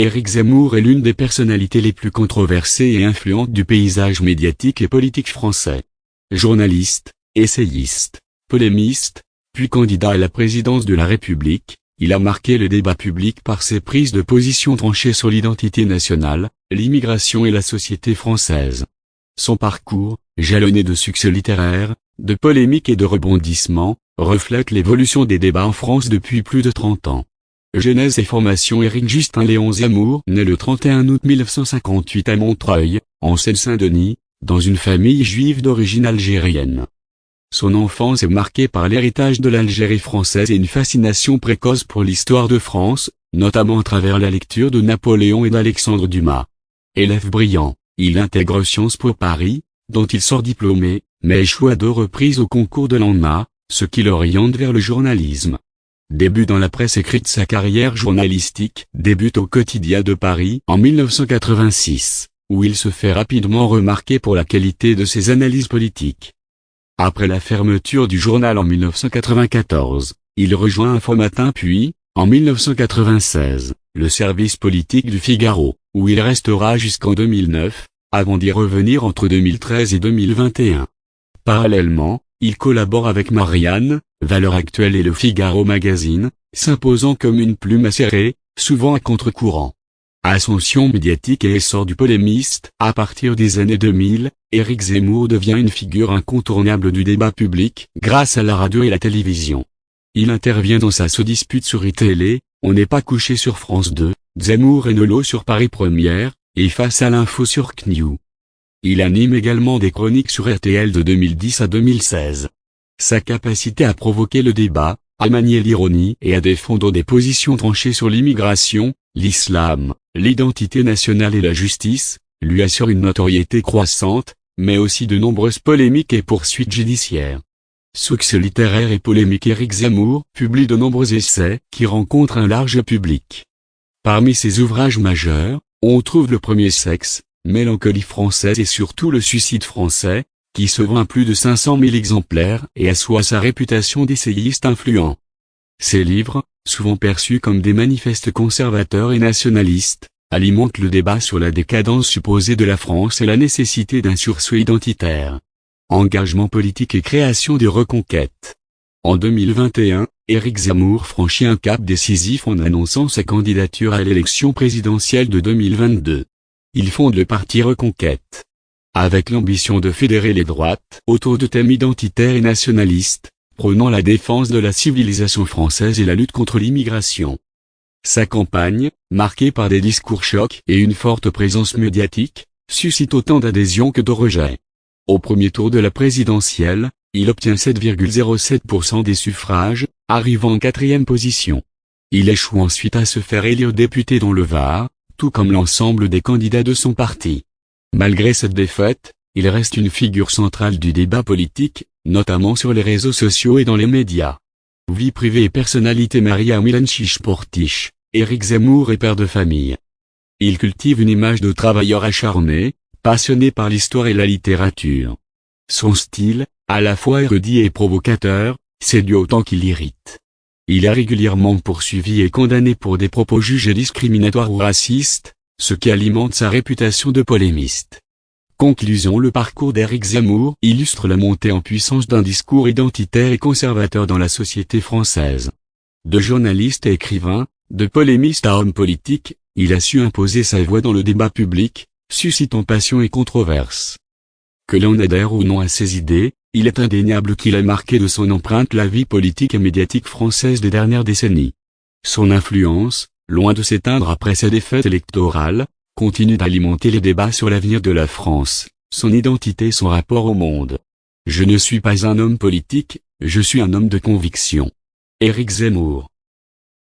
Éric Zemmour est l'une des personnalités les plus controversées et influentes du paysage médiatique et politique français. Journaliste, essayiste, polémiste, puis candidat à la présidence de la République, il a marqué le débat public par ses prises de position tranchées sur l'identité nationale, l'immigration et la société française. Son parcours, jalonné de succès littéraires, de polémiques et de rebondissements, reflète l'évolution des débats en France depuis plus de 30 ans. Genèse et formation. Éric Justin Léon Zemmour naît le 31 août 1958 à Montreuil, en Seine-Saint-Denis, dans une famille juive d'origine algérienne. Son enfance est marquée par l'héritage de l'Algérie française et une fascination précoce pour l'histoire de France, notamment à travers la lecture de Napoléon et d'Alexandre Dumas. Élève brillant, il intègre Sciences Po Paris, dont il sort diplômé, mais échoue à 2 reprises au concours de l'ENA, ce qui l'oriente vers le journalisme. Début dans la presse écrite. Sa carrière journalistique débute au Quotidien de Paris en 1986, où il se fait rapidement remarquer pour la qualité de ses analyses politiques. Après la fermeture du journal en 1994, il rejoint Infomatin puis, en 1996, le service politique du Figaro, où il restera jusqu'en 2009, avant d'y revenir entre 2013 et 2021. Parallèlement, il collabore avec Marianne, Valeurs Actuelles et Le Figaro Magazine, s'imposant comme une plume acérée, souvent à contre-courant. Ascension médiatique et essor du polémiste. À partir des années 2000, Éric Zemmour devient une figure incontournable du débat public, grâce à la radio et la télévision. Il intervient dans sa dispute sur iTélé, On n'est pas couché sur France 2, Zemmour et Nolo sur Paris Première, et Face à l'info sur CNews. Il anime également des chroniques sur RTL de 2010 à 2016. Sa capacité à provoquer le débat, à manier l'ironie et à défendre des positions tranchées sur l'immigration, l'islam, l'identité nationale et la justice, lui assure une notoriété croissante, mais aussi de nombreuses polémiques et poursuites judiciaires. Succès littéraire et polémique. Éric Zemmour publie de nombreux essais qui rencontrent un large public. Parmi ses ouvrages majeurs, on trouve Le Premier Sexe, Mélancolie française et surtout Le Suicide français, qui se vend à plus de 500 000 exemplaires et assoit sa réputation d'essayiste influent. Ces livres, souvent perçus comme des manifestes conservateurs et nationalistes, alimentent le débat sur la décadence supposée de la France et la nécessité d'un sursaut identitaire. Engagement politique et création de Reconquête. En 2021, Éric Zemmour franchit un cap décisif en annonçant sa candidature à l'élection présidentielle de 2022. Il fonde le parti Reconquête. Avec l'ambition de fédérer les droites autour de thèmes identitaires et nationalistes, prônant la défense de la civilisation française et la lutte contre l'immigration. Sa campagne, marquée par des discours chocs et une forte présence médiatique, suscite autant d'adhésion que de rejet. Au premier tour de la présidentielle, il obtient 7,07% des suffrages, arrivant en 4e position. Il échoue ensuite à se faire élire député dans le Var, tout comme l'ensemble des candidats de son parti. Malgré cette défaite, il reste une figure centrale du débat politique, notamment sur les réseaux sociaux et dans les médias. Vie privée et personnalité. Maria Milancic-Portiche, Éric Zemmour est père de famille. Il cultive une image de travailleur acharné, passionné par l'histoire et la littérature. Son style, à la fois érudit et provocateur, séduit autant qu'il irrite. Il est régulièrement poursuivi et condamné pour des propos jugés discriminatoires ou racistes, ce qui alimente sa réputation de polémiste. Conclusion. Le parcours d'Éric Zemmour illustre la montée en puissance d'un discours identitaire et conservateur dans la société française. De journaliste à écrivain, de polémiste à homme politique, il a su imposer sa voix dans le débat public, suscitant passion et controverse. Que l'on adhère ou non à ses idées, il est indéniable qu'il a marqué de son empreinte la vie politique et médiatique française des dernières décennies. Son influence, loin de s'éteindre après sa défaite électorale, continue d'alimenter les débats sur l'avenir de la France, son identité et son rapport au monde. Je ne suis pas un homme politique, je suis un homme de conviction. Éric Zemmour.